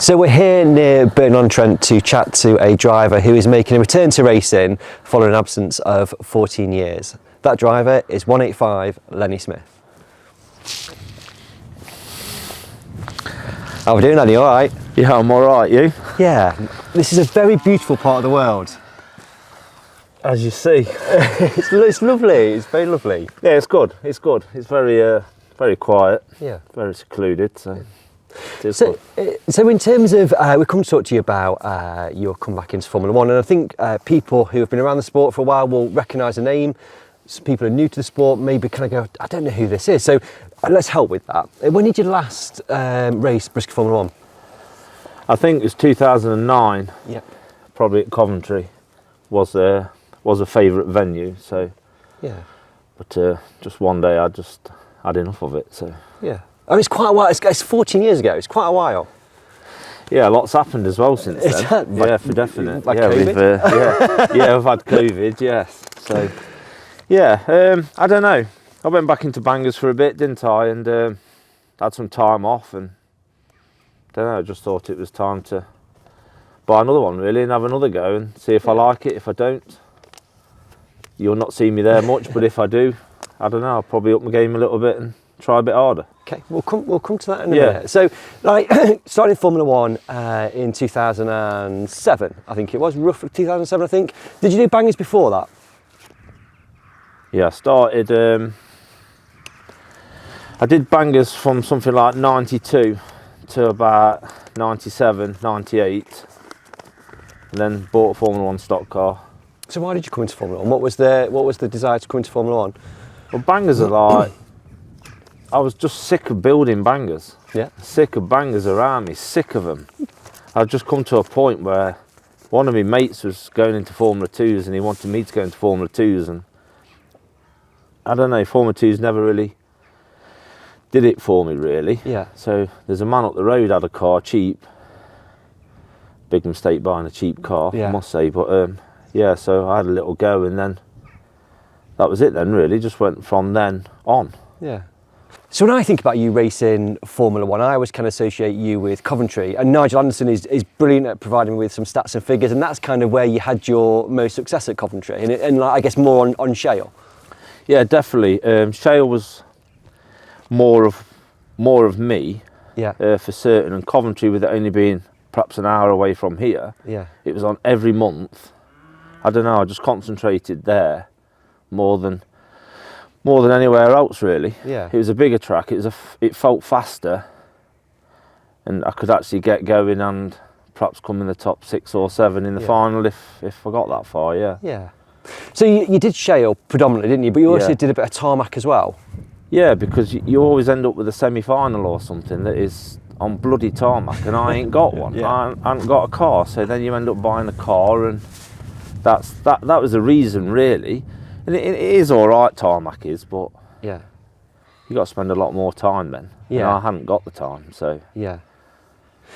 So we're here near Burton-on-Trent to chat to a driver who is making a return to racing following an absence of 14 years. That driver is 185 Lenny Smith. How are we doing, Lenny? All right? Yeah, I'm all right. You? Yeah. This is a very beautiful part of the world. As you see, it's lovely. It's very lovely. yeah, it's good. It's good. It's very quiet. Yeah. Very secluded. So, So in terms of, we come to talk to you about your comeback into Formula One, and I think people who have been around the sport for a while will recognise the name. Some people who are new to the sport maybe kind of go, I don't know who this is. So let's help with that. When did you last race Bristol Formula One? I think it was 2009. Yeah. Probably at Coventry was a favourite venue. So, Yeah. but just one day I just had enough of it. So. Yeah. Oh, it's quite a while. It's 14 years ago. It's quite a while. Yeah, lots happened as well since Is then. that Yeah, for definite. like Yeah, COVID? we've had COVID. Yes. So, yeah, I don't know. I went back into bangers for a bit, didn't I? And had some time off, and don't know. I just thought it was time to buy another one really and have another go and see if I like it. If I don't, you'll not see me there much. But if I do, I don't know. I'll probably up my game a little bit and try a bit harder. Okay, we'll come to that in a minute. So, like, started Formula One in 2007, I think it was, roughly 2007, I think. Did you do bangers before that? Yeah, I started. I did bangers from something like 92 to about 97, 98, and then bought a Formula One stock car. So why did you come into Formula One? What was the desire to come into Formula One? Well, bangers are like. I was just sick of building bangers. Yeah. Sick of bangers around me, sick of them. I'd just come to a point where one of my mates was going into Formula 2s and he wanted me to go into Formula 2s, and I don't know, Formula 2s never really did it for me really. Yeah. So there's a man up the road had a car, cheap. Big mistake buying a cheap car, Yeah. I must say. But yeah, so I had a little go and then that was it then really, just went from then on. Yeah. So when I think about you racing Formula One, I always kind of associate you with Coventry, and Nigel Anderson is brilliant at providing me with some stats and figures, and that's kind of where you had your most success at Coventry, and like, I guess more on shale. Yeah, definitely. Shale was more of me, Yeah. for certain, and Coventry, with it only being perhaps an hour away from here, Yeah. it was on every month. I don't know, I just concentrated there more than anywhere else really. Yeah. It was a bigger track. It felt faster, and I could actually get going and perhaps come in the top 6 or 7 in the final if I got that far. Yeah. Yeah. So you did shale predominantly, didn't you? But you also did a bit of tarmac as well. Yeah, because you always end up with a semi-final or something that is on bloody tarmac, and I ain't got one. Yeah. I haven't got a car, so then you end up buying a car, and that was the reason really. And it is all right, tarmac is, but Yeah. you got to spend a lot more time then. Yeah. And I hadn't got the time, so. Yeah.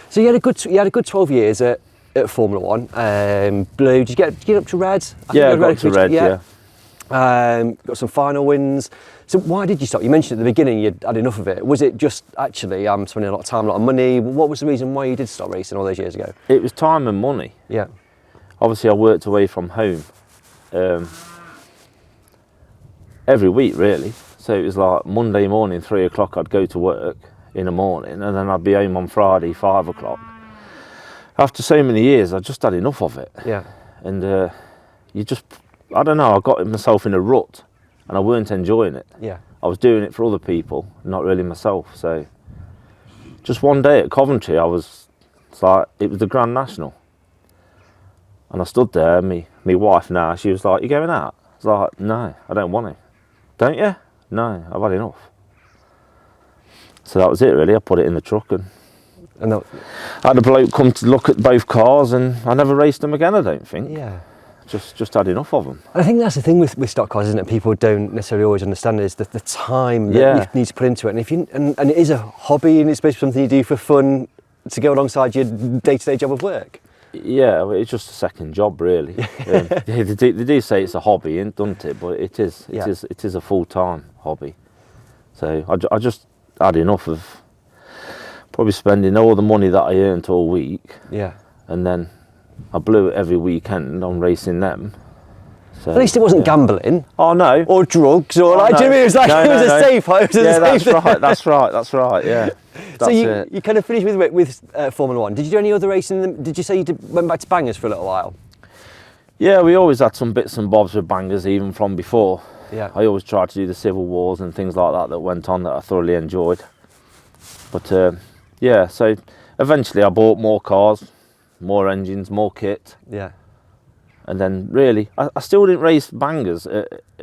So you had a good 12 years at Formula One. Blue. Did you get up to red? Yeah, I got to red. Yeah. Got some final wins. So why did you stop? You mentioned at the beginning you'd had enough of it. Was it just actually I'm spending a lot of time, a lot of money? What was the reason why you did stop racing all those years ago? It was time and money. Yeah. Obviously, I worked away from home every week really. So it was like Monday morning, 3 o'clock, I'd go to work in the morning, and then I'd be home on Friday, 5 o'clock. After so many years, I just had enough of it. Yeah. And I don't know, I got myself in a rut and I weren't enjoying it. Yeah. I was doing it for other people, not really myself. So just one day at Coventry, it was the Grand National. And I stood there, my wife now, she was like, "You going out?" I was like, "No, I don't want to." "Don't you?" "No, I've had enough." So that was it really. I put it in the truck and I had a bloke come to look at both cars, and I never raced them again, I don't think. Yeah. Just had enough of them. I think that's the thing with stock cars, isn't it? People don't necessarily always understand is the time that you need to put into it. And it is a hobby, and it's supposed to be something you do for fun to go alongside your day-to-day job of work. Yeah, well, it's just a second job, really. They do say it's a hobby, doesn't it? But it is. It is a full-time hobby. So I just had enough of probably spending all the money that I earned all week, Yeah. and then I blew it every weekend on racing them. So, At least it wasn't gambling. Oh no. Or drugs, or Oh, like, no. do you know what I mean? It was like, No, it was no, a no. safe. It was a Yeah, safe that's thing. right. That's right. Yeah. That's So it. you kind of finished with Formula One. Did you do any other racing? Did you say you went back to bangers for a little while? Yeah, we always had some bits and bobs with bangers, even from before. Yeah. I always tried to do the Civil Wars and things like that went on that I thoroughly enjoyed. But yeah, so eventually I bought more cars, more engines, more kit. Yeah. And then really, I still didn't race bangers,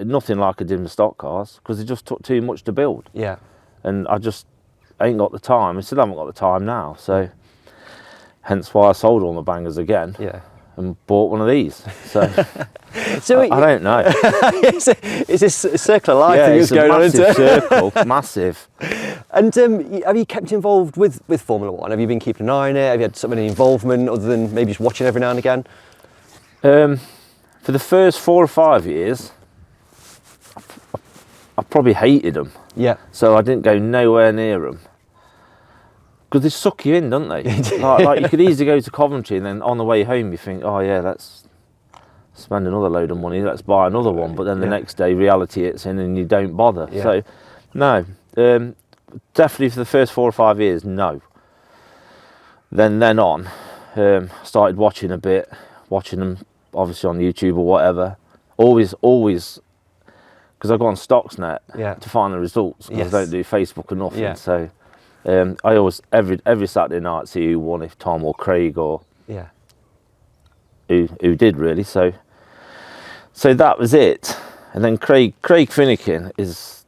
nothing like I did with stock cars, because it just took too much to build. Yeah. And I just ain't got the time. I still haven't got the time now. So hence why I sold all my bangers again. Yeah. And bought one of these. So, So I don't know. it's a circle of life Yeah, thing it's that's a going on, massive isn't it? circle, massive. And have you kept involved with Formula One? Have you been keeping an eye on it? Have you had any involvement other than maybe just watching every now and again? For the first 4 or 5 years, I probably hated them. Yeah. So I didn't go nowhere near them. Because they suck you in, don't they? like you could easily go to Coventry and then on the way home you think, oh yeah, let's spend another load of money, let's buy another one. But then the next day reality hits in and you don't bother. Yeah. So no, definitely for the first 4 or 5 years, no. Then on, I started watching a bit, watching them obviously on YouTube or whatever. Always, because I go on Stocksnet to find the results, because I don't do Facebook or nothing. Yeah. So I always, every Saturday night, see who won, if Tom or Craig or who did really. So that was it. And then Craig Finnegan was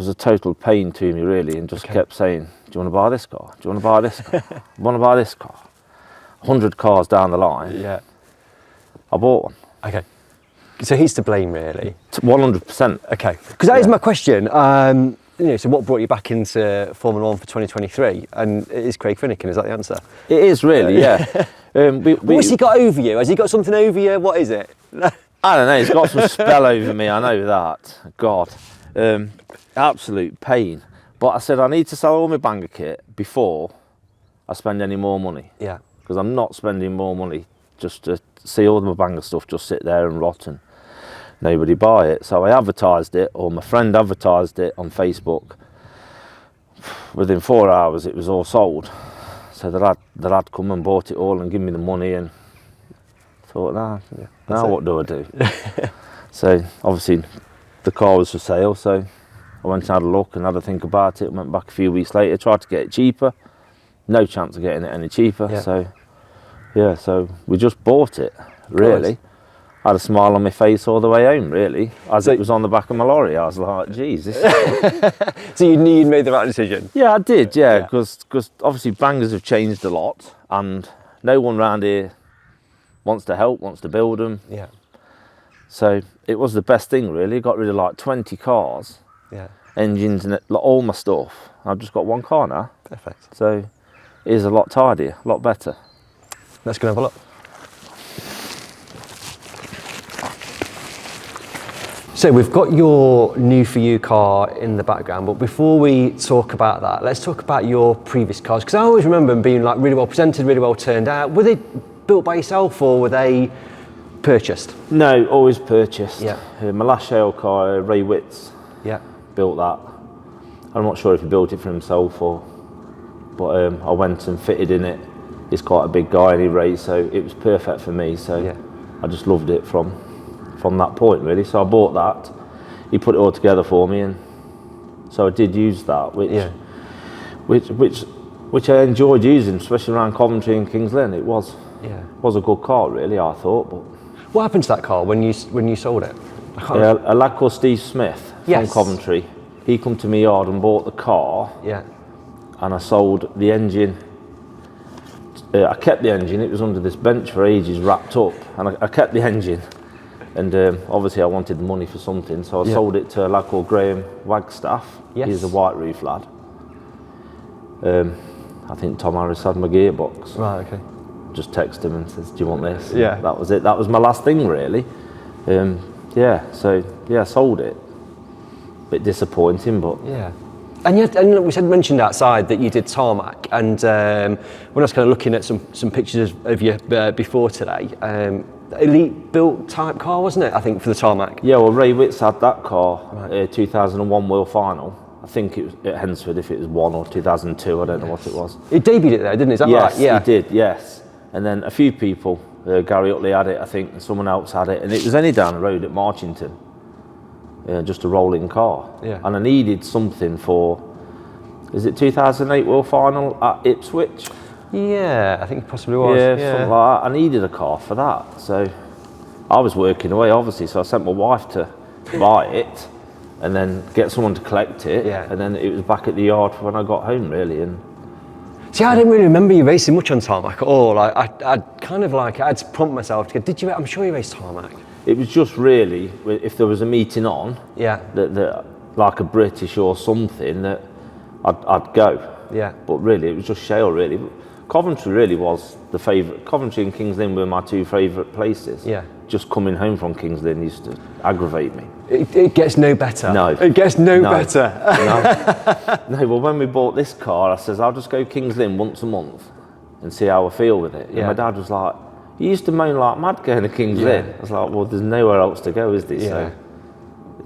a total pain to me really, and just kept saying, do you want to buy this car? Do you want to buy this car? You want to buy this car? 100 cars down the line. Yeah. I bought one. Okay. So he's to blame, really. 100%. Okay. Because that is my question. So what brought you back into Formula One for 2023? And it is Craig Finnegan, is that the answer? It is really, yeah. What's he got over you? Has he got something over you? What is it? I don't know, he's got some spell over me, I know that. God. Absolute pain. But I said I need to sell all my banger kit before I spend any more money. Yeah. Because I'm not spending more money just to see all my banger stuff just sit there and rot and nobody buy it. So I advertised it, or my friend advertised it on Facebook. Within 4 hours it was all sold. So the lad come and bought it all and give me the money, and thought, now what do I do? So obviously the car was for sale, so I went and had a look and had a think about it, went back a few weeks later, tried to get it cheaper. No chance of getting it any cheaper. Yeah. So we just bought it, really. I had a smile on my face all the way home, really, as it was on the back of my lorry. I was like, geez. So you knew you'd made the right decision? Yeah, I did, yeah, because obviously bangers have changed a lot, and no one round here wants to help, wants to build them. Yeah. So it was the best thing, really. Got rid of like 20 cars, engines, and all my stuff. I've just got one car now. Perfect. So it is a lot tidier, a lot better. Let's go and have a look. So we've got your new for you car in the background, but before we talk about that, let's talk about your previous cars, because I always remember them being like really well presented, really well turned out. Were they built by yourself or were they purchased? No, always purchased. Yeah. My last shale car, Ray Witts, built that. I'm not sure if he built it for himself but I went and fitted in it. He's quite a big guy and he raced, so it was perfect for me. So I just loved it from that point, really. So I bought that. He put it all together for me, and so I did use that, which I enjoyed using, especially around Coventry and Kings Lynn. It was a good car, really, I thought. But what happened to that car when you sold it? A lad called Steve Smith from Coventry. He come to my yard and bought the car. Yeah. And I sold the engine. I kept the engine. It was under this bench for ages, wrapped up, and I kept the engine. And obviously I wanted the money for something, so I sold it to a lad called Graham Wagstaff. Yes. He's a White Roof lad. I think Tom Harris had my gearbox. Right, okay. Just texted him and says, do you want this? Yeah. And that was it. That was my last thing, really. So sold it. Bit disappointing, but... Yeah. And we mentioned outside that you did tarmac, and when I was kind of looking at some pictures of you before today, elite built type car, wasn't it? I think for the tarmac. Yeah, well, Ray Witts had that car, 2001 World Final. I think it was at Hensford, if it was 1 or 2002, I don't know what it was. He debuted it there, didn't he? Is that yes, right? Yeah, he did, yes. And then a few people, Gary Utley had it, I think, and someone else had it. And it was only down the road at Marchington, just a rolling car. Yeah. And I needed something for, is it 2008 World Final at Ipswich? Yeah, I think it possibly was. Yeah, something like that. I needed a car for that. So I was working away, obviously, so I sent my wife to buy it. And then get someone to collect it, and then it was back at the yard when I got home, really. And see, I didn't really remember you racing much on tarmac at all. I'd kind of like, I'd prompt myself to go, did you? I'm sure you raced tarmac. It was just really, if there was a meeting on, that like a British or something, that I'd go. Yeah. But really, it was just shale, really. Coventry really was the favourite. Coventry and Kings Lynn were my two favourite places. Yeah. Just coming home from Kings Lynn used to aggravate me. It gets no better. No. It gets no better. No, well, when we bought this car, I says, I'll just go Kings Lynn once a month and see how I feel with it. And my dad was like, you used to moan like mad going to Kings Lynn. I was like, well, there's nowhere else to go, is there?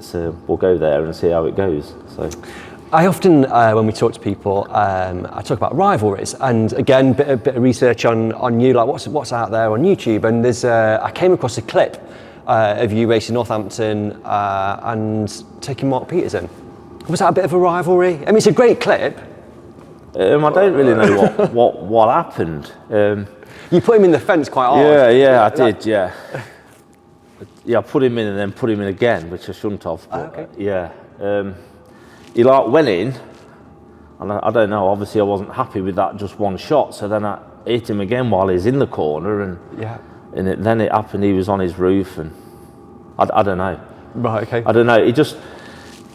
So we'll go there and see how it goes. So I often, when we talk to people, I talk about rivalries, and again, bit of research on you, like what's out there on YouTube. And there's, I came across a clip of you racing Northampton and taking Mark Peters in. Was that a bit of a rivalry? I mean, it's a great clip. I don't really know what happened. You put him in the fence quite hard. Yeah, I did. Yeah, I put him in and then put him in again, which I shouldn't have. But, he like went in, and I don't know. Obviously, I wasn't happy with that just one shot. So then I hit him again while he's in the corner, and then it happened. He was on his roof, and I don't know. Right. Okay. I don't know.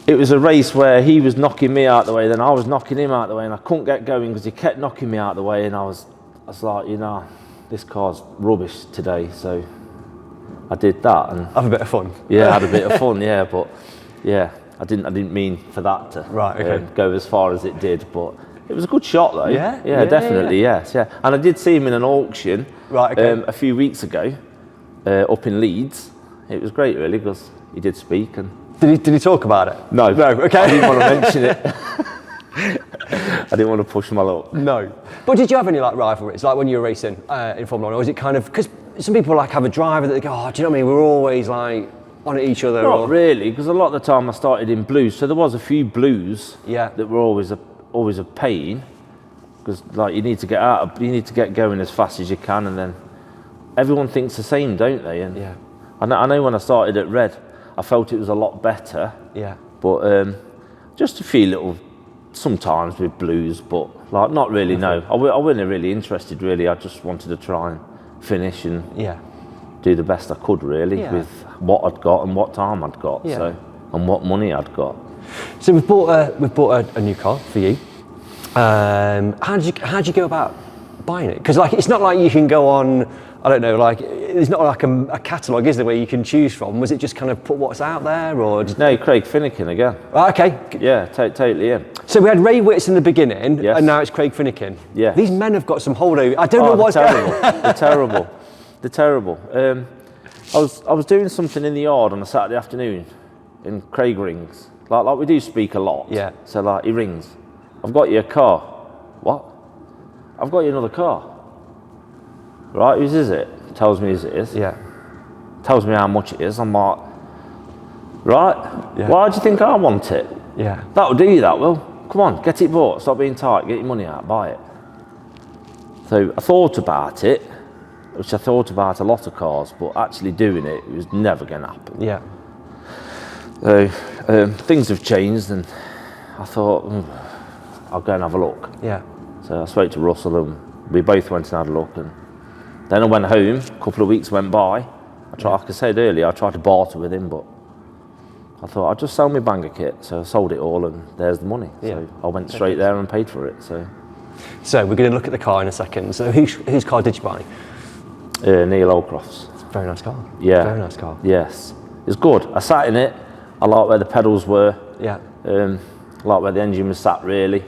It was a race where he was knocking me out the way, then I was knocking him out the way, and I couldn't get going because he kept knocking me out the way, and I was like, this car's rubbish today. So I did that and have a bit of fun. Yeah, I had a bit of fun. Yeah, but yeah. I didn't mean for that to go as far as it did, but it was a good shot though. Yeah, definitely, yes, yeah. And I did see him in an auction a few weeks ago up in Leeds. It was great, really, because he did speak. And did he talk about it? No, okay. I didn't want to mention it. I didn't want to push my luck. No, but did you have any like rivalries, like when you were racing in Formula 1, or was it kind of because some people like have a driver that they go, oh, do you know what I mean? We're always like on each other. Not really, because a lot of the time I started in blues, so there was a few blues that were always a pain, because like you need to get going as fast as you can, and then everyone thinks the same, don't they? And I know when I started at Red, I felt it was a lot better. Yeah. But just a few little, sometimes with blues, but like not really. No, I wasn't really interested. Really, I just wanted to try and finish and do the best I could, really, with what I'd got and what time I'd got, so and what money I'd got. So we've bought a new car for you. How did you go about buying it? Because like it's not like you can go on, I don't know, like there's not like a catalogue, is there, where you can choose from? Was it just kind of put what's out there, or no? Craig Finnegan again. Okay. Yeah, totally. Yeah. So we had Ray Witts in the beginning, and now it's Craig Finnegan. Yeah. These men have got some holdover. I don't know what's terrible. They're terrible. They're terrible. I was doing something in the yard on a Saturday afternoon, and Craig rings. Like we do speak a lot. Yeah. So like he rings. I've got you a car. What? I've got you another car. Right, whose is it? Tells me whose it is. Yeah. Tells me how much it is. I'm like, right, why do you think I want it? Yeah. That'll do you, that will. Come on, get it bought. Stop being tight. Get your money out. Buy it. So I thought about it, which I thought about a lot of cars, but actually doing it was never going to happen. Yeah. So things have changed, and I thought, I'll go and have a look. Yeah. So I spoke to Russell, and we both went and had a look, and then I went home. A couple of weeks went by. Like I said earlier, I tried to barter with him, but I thought I'd just sell my banger kit. So I sold it all, and there's the money. So I went straight there and paid for it. So we're going to look at the car in a second. So whose car did you buy? Neil Oldcroft's. It's a very nice car. Yeah. Very nice car. Yes. It's good. I sat in it. I like where the pedals were. Yeah. like where the engine was sat really.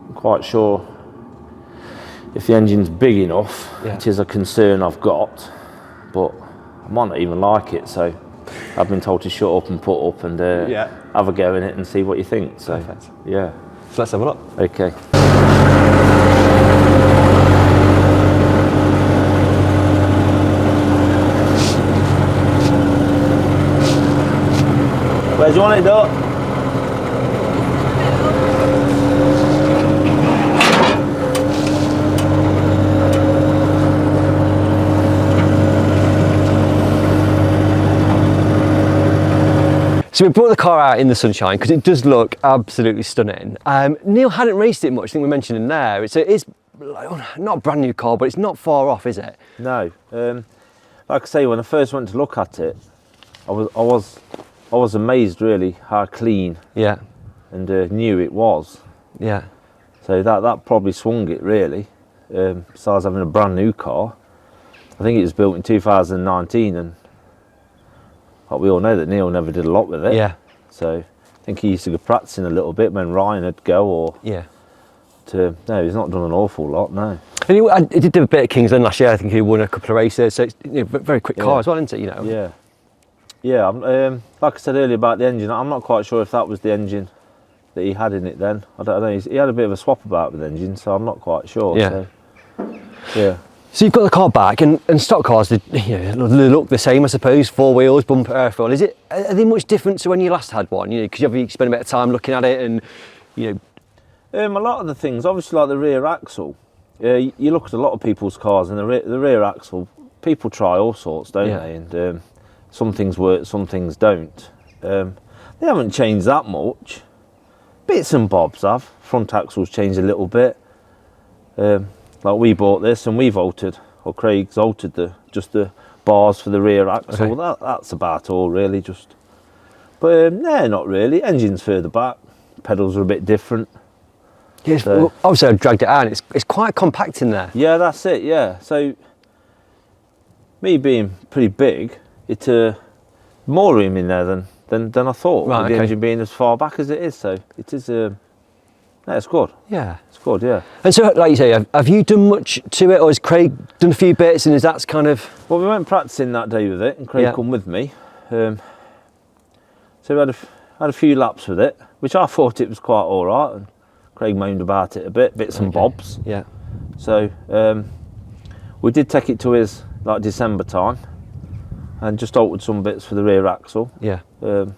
I'm quite sure if the engine's big enough, it is a concern I've got, but I might not even like it, so I've been told to shut up and put up and have a go in it and see what you think. So, perfect. Yeah. So let's have a look. Okay. Where do you want it, Doc? So we brought the car out in the sunshine because it does look absolutely stunning. Neil hadn't raced it much, I think we mentioned in there. It is not a brand new car, but it's not far off, is it? No. Like I say, when I first went to look at it, I was amazed really how clean and new it was. Yeah. So that probably swung it really. Besides having a brand new car, I think it was built in 2019, and like we all know that Neil never did a lot with it. Yeah. So I think he used to go practicing a little bit when Ryan would go, or no, he's not done an awful lot, no. And he did do a bit at Kings Lynn last year. I think he won a couple of races. So it's a very quick car as well, isn't it? You know. Yeah. Yeah. Like I said earlier about the engine, I'm not quite sure if that was the engine that he had in it then. I don't know. He had a bit of a swap about with the engine, so I'm not quite sure. Yeah. So, yeah. So you've got the car back, and stock cars, they look the same, I suppose. 4 wheels, bumper, airfoil. Are they much different to when you last had one? You know, because you spent a bit of time looking at it, and you know. A lot of the things, obviously, like the rear axle. You look at a lot of people's cars, and the rear axle. People try all sorts, don't they? And some things work, some things don't. They haven't changed that much. Bits and bobs have. Front axle's changed a little bit. Like we bought this and we've altered, or Craig's altered just the bars for the rear axle. Okay. That's about all really, just. But no, not really. Engine's further back. Pedals are a bit different. Yes, so, obviously I dragged it out. It's quite compact in there. Yeah, that's it. Yeah. So me being pretty big, it's more room in there than I thought. Right, with the engine being as far back as it is, so it is. Yeah, it's good. Yeah, it's good. Yeah. And so, like you say, have you done much to it, or has Craig done a few bits? And is that's kind of? Well, we went practicing that day with it, and Craig come with me. So we had a few laps with it, which I thought it was quite all right, and Craig moaned about it a bit, bits and bobs. Yeah. So we did take it to his like December time, and just altered some bits for the rear axle. Yeah. Got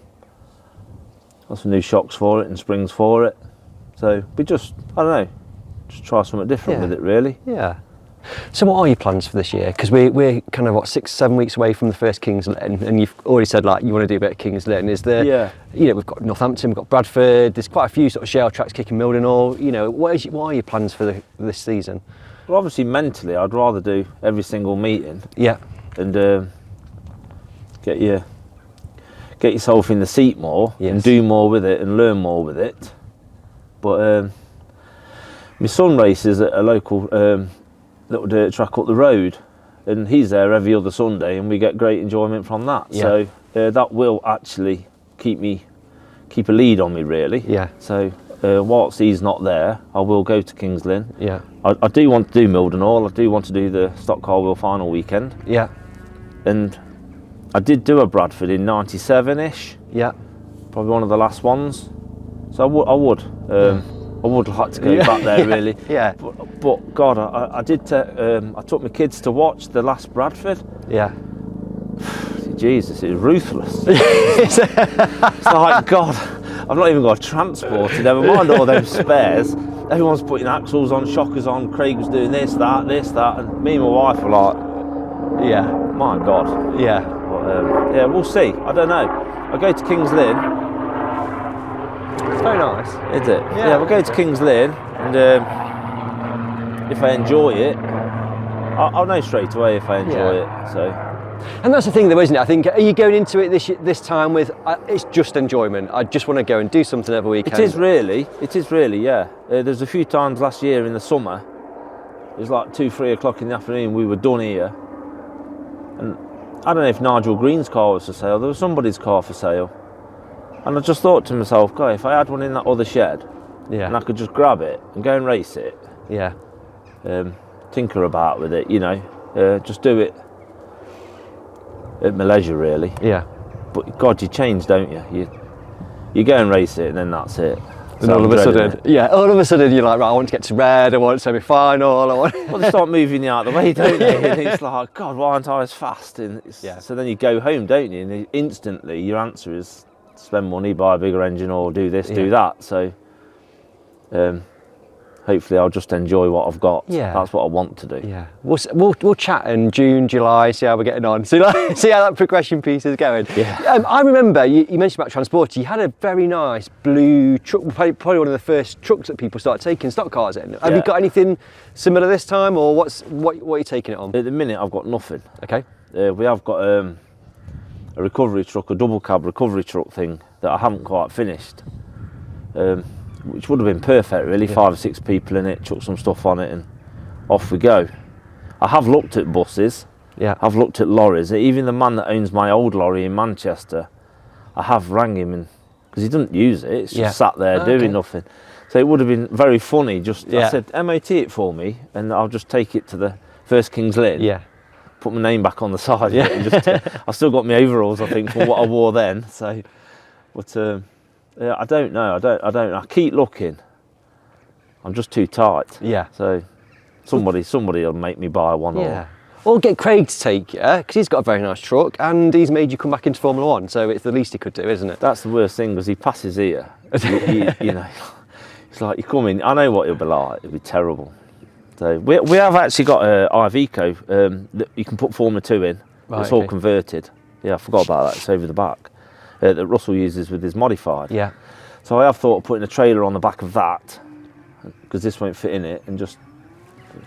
some new shocks for it and springs for it. So we just, I don't know, just try something different with it really. Yeah. So what are your plans for this year? Because we're kind of, 6-7 weeks away from the first Kings Lynn, and you've already said like you want to do a bit of Kings Lynn. Is there, you know, we've got Northampton, we've got Bradford, there's quite a few sort of shale tracks kicking Mildenhall. You know, what are your plans for this season? Well, obviously mentally, I'd rather do every single meeting. Yeah. And get yourself in the seat more and do more with it and learn more with it. But my son races at a local little dirt track up the road, and he's there every other Sunday, and we get great enjoyment from that. Yeah. So that will actually keep a lead on me really. Yeah. So whilst he's not there, I will go to Kings Lynn. Yeah. I do want to do Mildenhall. I do want to do the Stock Car Wheel final weekend. Yeah. And I did do a Bradford in '97-ish. Yeah. Probably one of the last ones. So I would like to go back there really. Yeah. But God, I did. I took my kids to watch the last Bradford. Yeah. Jesus, it's ruthless. It's like, God, I've not even got transported. Never mind all those spares. Everyone's putting axles on, shockers on. Craig was doing this, that, and me and my wife were like, yeah, my God. Yeah. But, yeah, we'll see. I don't know. I go to Kings Lynn. It's very nice. Is it? Yeah, we'll go to Kings Lynn, and if I enjoy it, I'll know straight away if I enjoy it. So. And that's the thing though, isn't it? I think, are you going into it this time with, it's just enjoyment, I just want to go and do something every weekend? It is really, yeah. There's a few times last year in the summer, it was like 2-3 o'clock in the afternoon, we were done here. And I don't know if Nigel Green's car was for sale, there was somebody's car for sale. And I just thought to myself, God, if I had one in that other shed, Yeah. and I could just grab it and go and race it, Yeah. tinker about with it, you know, just do it at my leisure, really. Yeah. But God, you change, don't you? You go and race it, and then that's it. And So all I'm of a dreading sudden, it. all of a sudden you're like, right, I want to get to red, I want semi-final, I want... Well, they start moving you out of the way, don't they? And it's like, God, why aren't I as fast? And Yeah. so then you go home, don't you? And instantly your answer is spend money, buy a bigger engine, or do this, do that. So hopefully I'll just enjoy what I've got. Yeah. That's what I want to do. Yeah, we'll chat in June, July, see how we're getting on, see how that progression piece is going. Yeah. I remember you mentioned about transport. You had a very nice blue truck, probably one of the first trucks that people started taking stock cars in. Have you got anything similar this time, or what are you taking it on? At the minute, I've got nothing. Okay. We have got a recovery truck, a double cab recovery truck thing that I haven't quite finished. Which would have been perfect, really. 5 or 6 people in it, chuck some stuff on it, and off we go. I have looked at buses. Yeah. I've looked at lorries. Even the man that owns my old lorry in Manchester, I have rang him, because he doesn't use it. It's just sat there doing nothing. So it would have been very funny. I said, MOT it for me, and I'll just take it to the First King's Lynn. Yeah. Put my name back on the side of it, and just I've still got my overalls, I think, from what I wore then. So, but I don't know. I don't. I keep looking. I'm just too tight. Yeah. So somebody will make me buy one. Yeah. Or get Craig to take you, because he's got a very nice truck and he's made you come back into Formula One. So it's the least he could do, isn't it? That's the worst thing, because he passes here. you know, it's like you come in. I know what he'll be like. It'll be terrible. So we have actually got a Iveco that you can put Formula 2 in. Right, it's all converted. Yeah, I forgot about that. It's over the back. That Russell uses with his modified. Yeah. So I have thought of putting a trailer on the back of that, because this won't fit in it, and just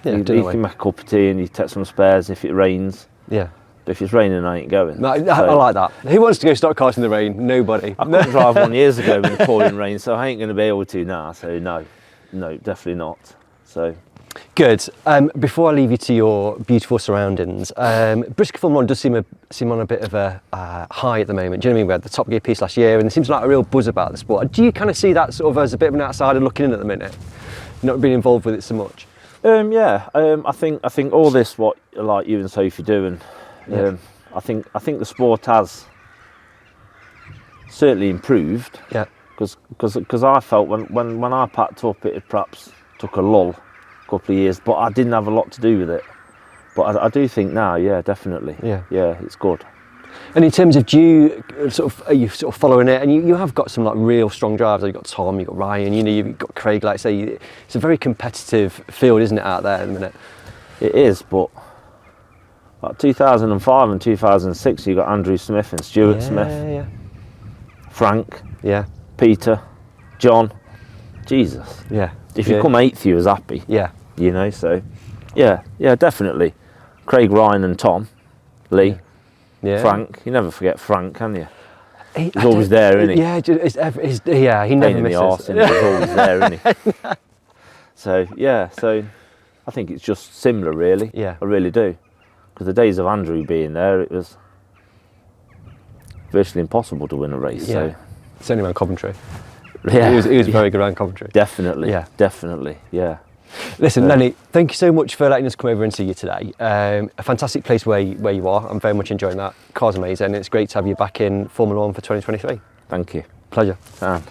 you can make a cup of tea and you take some spares if it rains. Yeah. But if it's raining, I ain't going. No, I like that. Who wants to go stock cars in the rain? Nobody. I couldn't drive one years ago in the pouring rain, so I ain't going to be able to now. So no, definitely not. So. Good. Before I leave you to your beautiful surroundings, Bristol Formula One does seem on a bit of a high at the moment. Do you know what I mean? We had the Top Gear piece last year, and it seems like a real buzz about the sport. Do you kind of see that sort of as a bit of an outsider looking in at the minute, not being involved with it so much? I think all this, what like you and Sophie do, and I think the sport has certainly improved. Yeah. Because I felt when I packed up, it had perhaps took a lull. Couple of years, but I didn't have a lot to do with it. But I do think now, definitely. Yeah, it's good. And in terms of, are you sort of following it? And you have got some like real strong drivers. You've got Tom, you've got Ryan, you've got Craig. Like I say, it's a very competitive field, isn't it, out there at the minute? It is, but like 2005 and 2006, you got Andrew Smith and Stuart Smith, Frank, Peter, John. Jesus. Yeah. If you come 8th, you was happy. Yeah. You know, so yeah, definitely. Craig, Ryan and Tom, Lee, Frank. You never forget Frank, can you? He's always there, isn't he? Yeah, he never misses. He's always there, isn't he? So I think it's just similar, really. Yeah. I really do. Because the days of Andrew being there, it was virtually impossible to win a race. Yeah. So. It's only around Coventry. Yeah. He was very good around Coventry. Definitely. Yeah. Definitely. Yeah. Listen, Lenny, thank you so much for letting us come over and see you today. A fantastic place where you are. I'm very much enjoying that. Car's amazing. It's great to have you back in Formula One for 2023. Thank you. Pleasure. Sound.